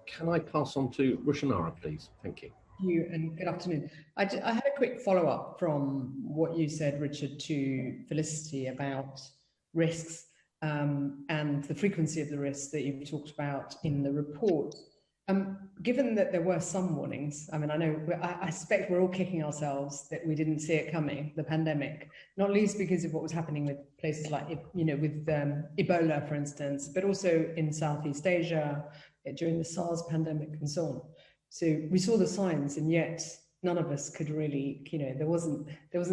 Can I pass on to Rushanara, please? Thank you. Thank you, and good afternoon. I had a quick follow-up from what you said, Richard, to Felicity about risks and the frequency of the risks that you've talked about in the report. Given that there were some warnings, I mean, I suspect we're all kicking ourselves that we didn't see it coming, the pandemic, not least because of what was happening with places like, with Ebola, for instance, but also in Southeast Asia during the SARS pandemic and so on. So we saw the signs, and yet none of us could really, there wasn't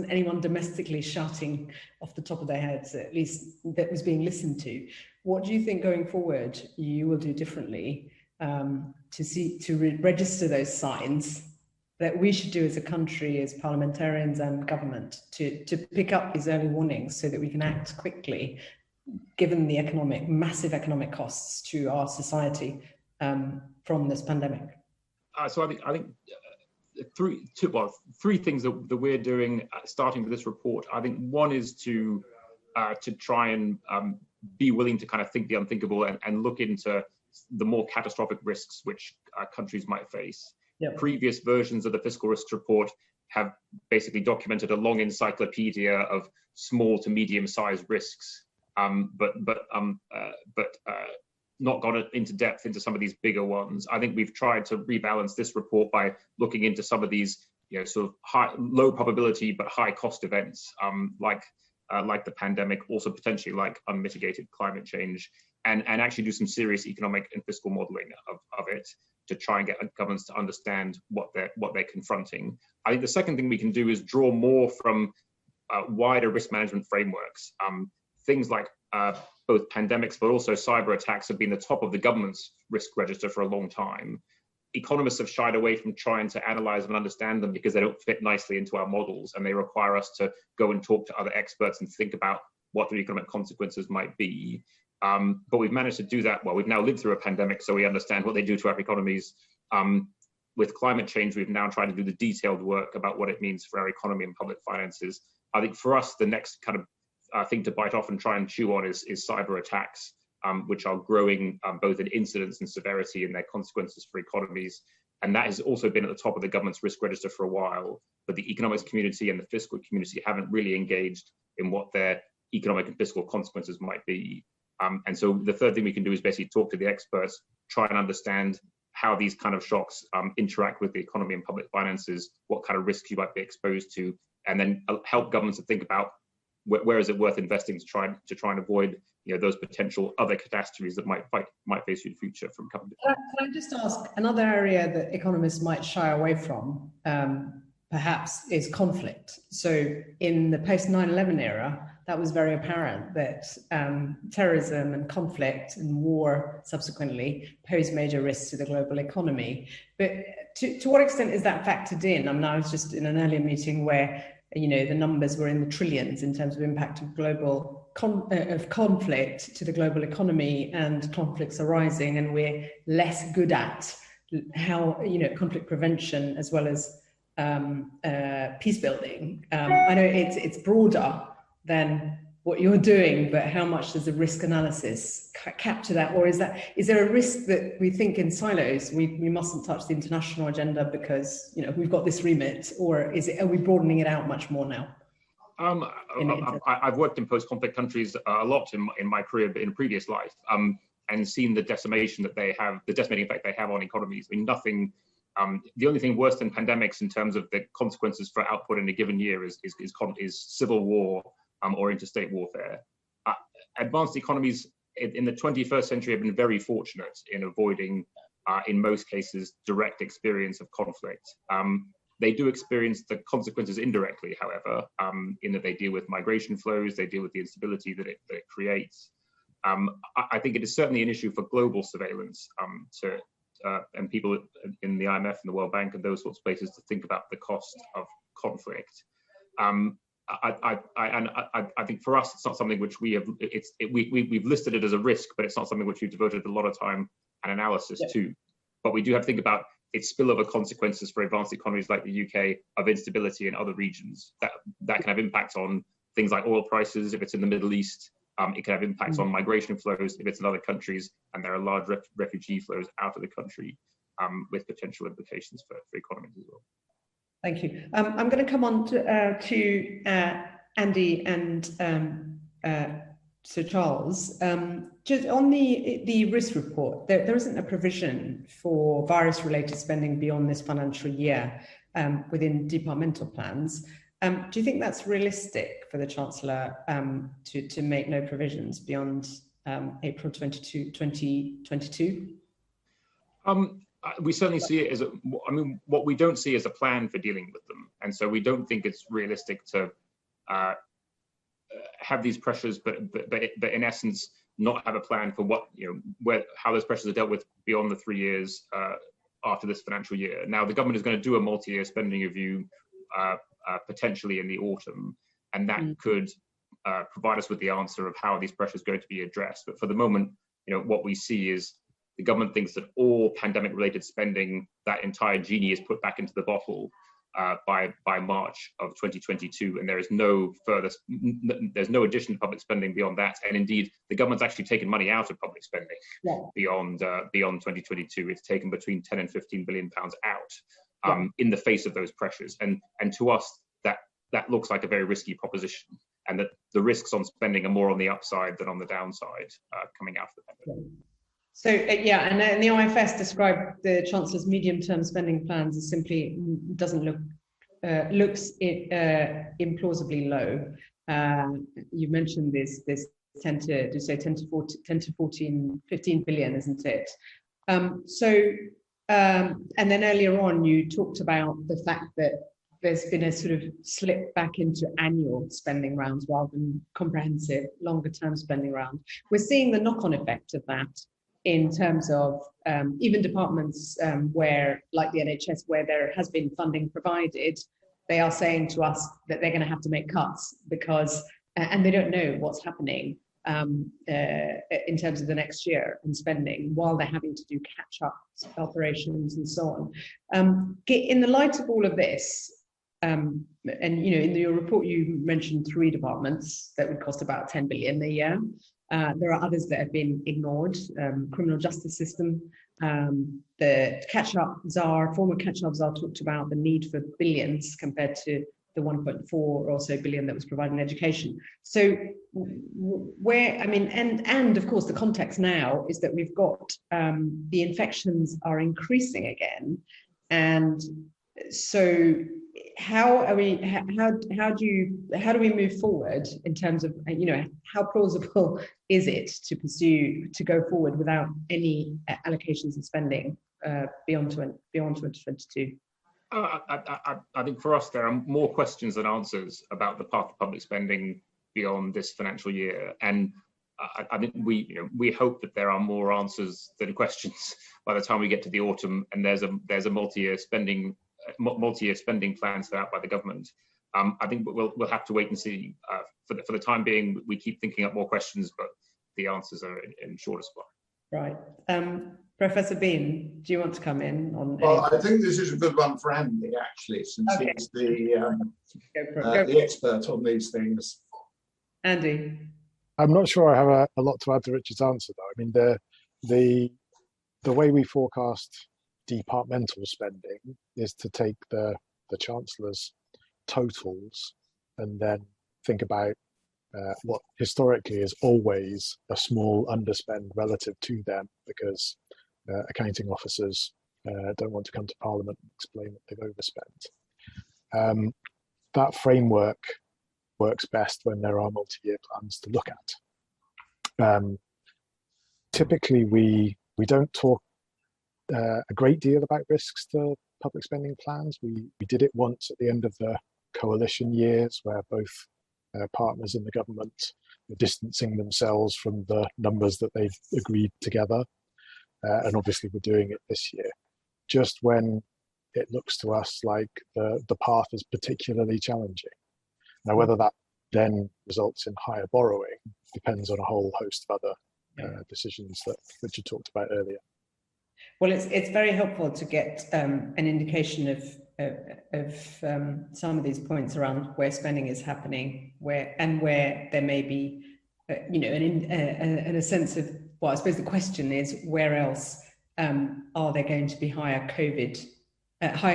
anyone domestically shouting off the top of their heads, at least that was being listened to. What do you think going forward you will do differently to register those signs that we should do as a country, as parliamentarians and government, to pick up these early warnings so that we can act quickly, given the massive economic costs to our society from this pandemic? So I think three things that we're doing, starting with this report. I think one is to try and be willing to kind of think the unthinkable and look into the more catastrophic risks which countries might face. Yep. Previous versions of the fiscal risks report have basically documented a long encyclopedia of small to medium-sized risks, but not gone into depth into some of these bigger ones. I think we've tried to rebalance this report by looking into some of these, sort of low probability but high cost events, like the pandemic, also potentially like unmitigated climate change, and actually do some serious economic and fiscal modeling of it to try and get governments to understand what they're confronting. I think the second thing we can do is draw more from wider risk management frameworks. Things like both pandemics, but also cyber attacks have been the top of the government's risk register for a long time. Economists have shied away from trying to analyze and understand them because they don't fit nicely into our models, and they require us to go and talk to other experts and think about what the economic consequences might be. But we've managed to do that well. We've now lived through a pandemic, so we understand what they do to our economies. With climate change, we've now tried to do the detailed work about what it means for our economy and public finances. I think for us, the next kind of thing to bite off and try and chew on is cyber attacks, which are growing both in incidence and severity and their consequences for economies. And that has also been at the top of the government's risk register for a while, but the economics community and the fiscal community haven't really engaged in what their economic and fiscal consequences might be. And so the third thing we can do is basically talk to the experts, try and understand how these kind of shocks interact with the economy and public finances, what kind of risks you might be exposed to, and then help governments to think about where is it worth investing to try and avoid those potential other catastrophes that might face you in the future from companies. Can I just ask, another area that economists might shy away from perhaps is conflict. So in the post 9/11 era, that was very apparent that terrorism and conflict and war subsequently pose major risks to the global economy. But to what extent is that factored in? I mean, I was just in an earlier meeting where the numbers were in the trillions in terms of impact of global conflict to the global economy, and conflicts are rising, and we're less good at how conflict prevention as well as peace building. I know it's broader than what you're doing, but how much does the risk analysis capture that? Or is there a risk that we think in silos, we mustn't touch the international agenda because we've got this remit, or are we broadening it out much more now? I've worked in post-conflict countries a lot in my career, in a previous life, and seen the decimation that they have, the decimating effect they have on economies. I mean, nothing. The only thing worse than pandemics in terms of the consequences for output in a given year is civil war or interstate warfare. Advanced economies in the 21st century have been very fortunate in avoiding, in most cases, direct experience of conflict. They do experience the consequences indirectly, however, in that they deal with migration flows, they deal with the instability that it creates. I think it is certainly an issue for global surveillance and people in the IMF and the World Bank and those sorts of places to think about the cost of conflict. I think for us, it's not something which we've listed it as a risk, but it's not something which we've devoted a lot of time and analysis to. But we do have to think about its spillover consequences for advanced economies like the UK of instability in other regions that can have impact on things like oil prices if it's in the Middle East, It can have impacts on migration flows if it's in other countries, and there are large refugee flows out of the country, with potential implications for economies as well. Thank you. I'm going to come on to Andy and Sir Charles. Just on the risk report, there isn't a provision for virus-related spending beyond this financial year within departmental plans. Do you think that's realistic for the Chancellor to make no provisions beyond April 2022? We certainly see it as what we don't see is a plan for dealing with them, and so we don't think it's realistic to have these pressures, but in essence not have a plan for how those pressures are dealt with beyond the 3 years after this financial year. Now the government is going to do a multi-year spending review potentially in the autumn, and that could provide us with the answer of how these pressures are going to be addressed. But for the moment, what we see is the government thinks that all pandemic-related spending, that entire genie is put back into the bottle by March of 2022, and there is there's no addition to public spending beyond that. And indeed, the government's actually taken money out of public spending beyond 2022. It's taken between 10 and 15 billion pounds out in the face of those pressures. And to us, that looks like a very risky proposition, and that the risks on spending are more on the upside than on the downside coming out of the pandemic. So and the IFS described the Chancellor's medium-term spending plans as simply looks implausibly low. You mentioned this 10 to 15 billion, isn't it? And then earlier on, you talked about the fact that there's been a sort of slip back into annual spending rounds rather than comprehensive, longer-term spending round. We're seeing the knock-on effect of that in terms of even departments where, like the NHS, where there has been funding provided, they are saying to us that they're going to have to make cuts because, and they don't know what's happening in terms of the next year and spending, while they're having to do catch-up operations and so on. In the light of all of this, and in your report you mentioned 3 departments that would cost about 10 billion a year. There are others that have been ignored: criminal justice system, the catch-up czar, former catch-up czar talked about the need for billions compared to the 1.4 or so billion that was provided in education. So and of course the context now is that we've got the infections are increasing again, and so how do we move forward in terms of how plausible is it to go forward without any allocations of spending beyond 2022? I think for us there are more questions than answers about the path of public spending beyond this financial year, and I think we hope that there are more answers than questions by the time we get to the autumn, and there's a multi-year spending plan set out by the government. I think we'll have to wait and see. For the time being, we keep thinking up more questions, but the answers are in shorter supply. Right. Professor Bean, do you want to come in on? Well, I think this is a good one for Andy, actually, since he's the expert on these things. Andy, I'm not sure I have a lot to add to Richard's answer, though. I mean, the way we forecast departmental spending is to take the Chancellor's totals and then think about what historically is always a small underspend relative to them, because accounting officers don't want to come to Parliament and explain that they've overspent. That framework works best when there are multi-year plans to look at. Typically, we don't talk a great deal about risks to public spending plans. We did it once at the end of the coalition years, where both partners in the government were distancing themselves from the numbers that they've agreed together. And obviously we're doing it this year, just when it looks to us like the path is particularly challenging. Now, whether that then results in higher borrowing depends on a whole host of other decisions that Richard talked about earlier. Well, it's very helpful to get an indication of some of these points around where spending is happening, where there may be in a sense of, well, I suppose the question is, where else are there going to be higher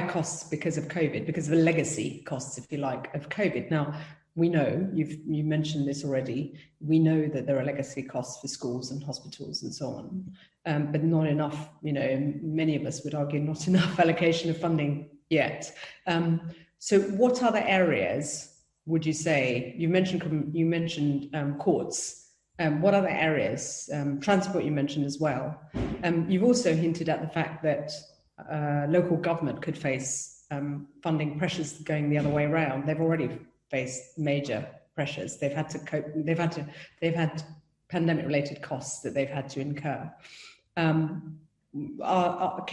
costs because of COVID, because of the legacy costs, if you like, of COVID? Now, we know, you mentioned this already, we know that there are legacy costs for schools and hospitals and so on, but not enough, many of us would argue not enough allocation of funding yet. So what other areas would you say, you mentioned courts, what other areas, transport you mentioned as well. You've also hinted at the fact that local government could face funding pressures going the other way around. They've already faced major pressures. They've had to cope. They've had pandemic-related costs that they've had to incur. Can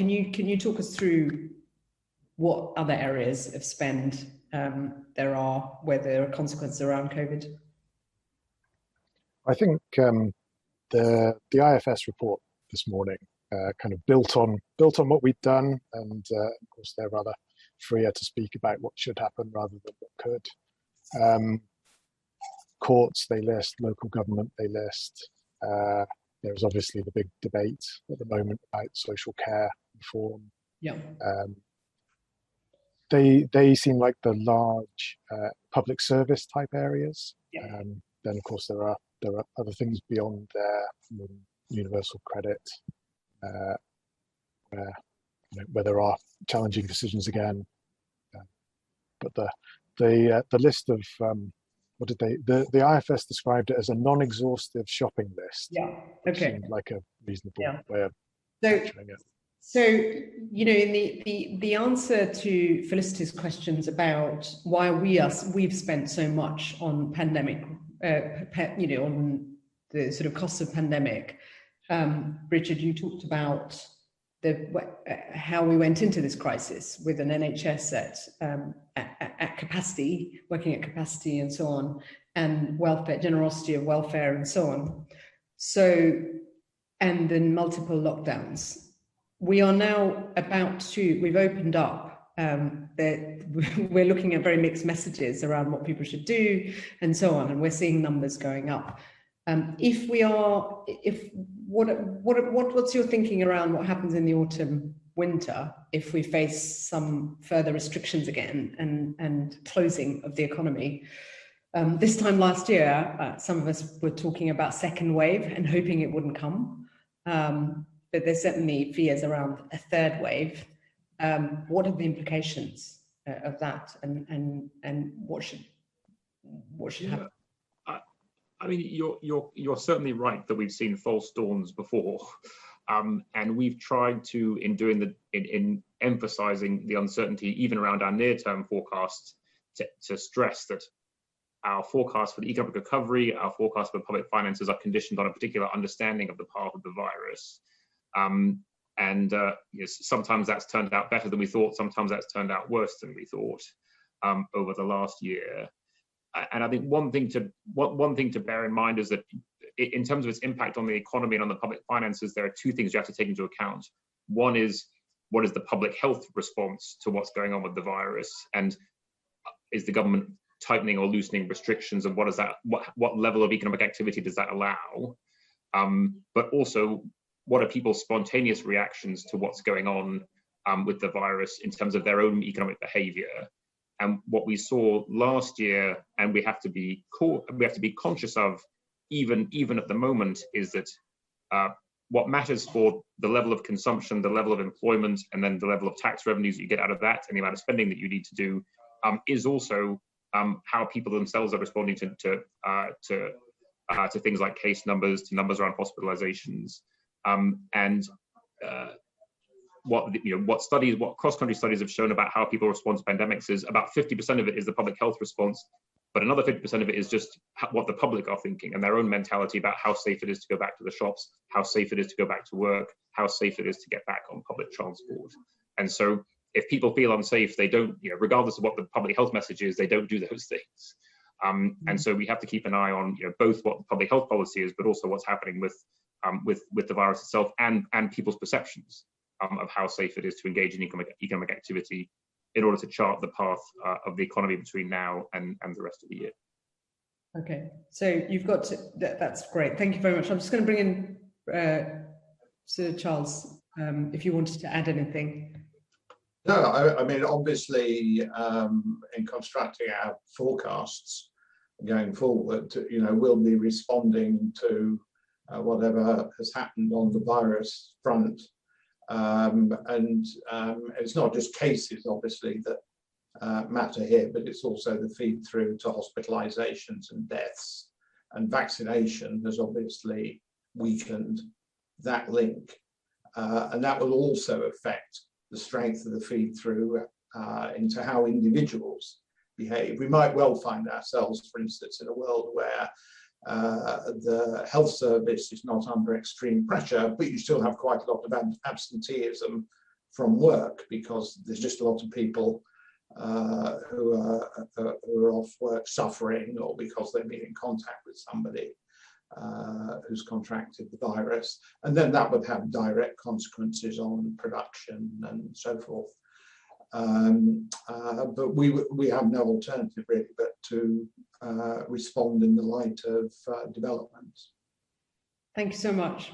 you talk us through what other areas of spend there are where there are consequences around COVID? I think the IFS report this morning kind of built on what we'd done, and of course they're rather freer to speak about what should happen rather than what could. Courts they list, local government they list. There's obviously the big debate at the moment about social care reform. Yeah. They seem like the large public service type areas. Yeah. Then of course there are other things beyond there, universal credit, where there are challenging decisions again. But the list of what did the IFS described it as a non-exhaustive shopping list. Yeah. Which Okay. seemed like a reasonable way of So, picturing it. So, in the answer to Felicity's questions about why we've spent so much on pandemic, on the sort of costs of pandemic, Richard, you talked about how we went into this crisis with an NHS at capacity, working at capacity and so on, and welfare, generosity of welfare and so on. So, and then multiple lockdowns. We are now we've opened up, we're looking at very mixed messages around what people should do and so on, and we're seeing numbers going up. What's your thinking around what happens in the autumn, winter, if we face some further restrictions again and closing of the economy? This time last year, some of us were talking about second wave and hoping it wouldn't come. But there's certainly fears around a third wave. What are the implications of that, and what should happen? I mean, you're certainly right that we've seen false dawns before, and we've tried to, in emphasising the uncertainty even around our near-term forecasts, to stress that our forecast for the economic recovery, our forecast for public finances are conditioned on a particular understanding of the path of the virus. Yes, sometimes that's turned out better than we thought, sometimes that's turned out worse than we thought over the last year. And I think one thing to bear in mind is that in terms of its impact on the economy and on the public finances, there are two things you have to take into account. One is, what is the public health response to what's going on with the virus, and is the government tightening or loosening restrictions, and what level of economic activity does that allow? But also, what are people's spontaneous reactions to what's going on with the virus in terms of their own economic behavior? And what we saw last year, and we have to be conscious of, even at the moment, is that what matters for the level of consumption, the level of employment, and then the level of tax revenues you get out of that, and the amount of spending that you need to do, is also how people themselves are responding to things like case numbers, to numbers around hospitalizations. What cross-country studies have shown about how people respond to pandemics is about 50% of it is the public health response, but another 50% of it is just what the public are thinking and their own mentality about how safe it is to go back to the shops, how safe it is to go back to work, how safe it is to get back on public transport. And so if people feel unsafe, they don't, regardless of what the public health message is, they don't do those things. And so we have to keep an eye on both what the public health policy is, but also what's happening with the virus itself and people's perceptions of how safe it is to engage in economic activity in order to chart the path of the economy between now and the rest of the year. Okay, so you've got to, that's great. Thank you very much. I'm just going to bring in Sir Charles, if you wanted to add anything. No, I mean, obviously, in constructing our forecasts going forward, we'll be responding to whatever has happened on the virus front. It's not just cases, obviously, that matter here, but it's also the feed through to hospitalizations and deaths. And vaccination has obviously weakened that link. And that will also affect the strength of the feed through into how individuals behave. We might well find ourselves, for instance, in a world where the health service is not under extreme pressure, but you still have quite a lot of absenteeism from work because there's just a lot of people who are off work suffering, or because they've been in contact with somebody who's contracted the virus, and then that would have direct consequences on production and so forth. But we have no alternative really but to respond in the light of developments. Thank you so much.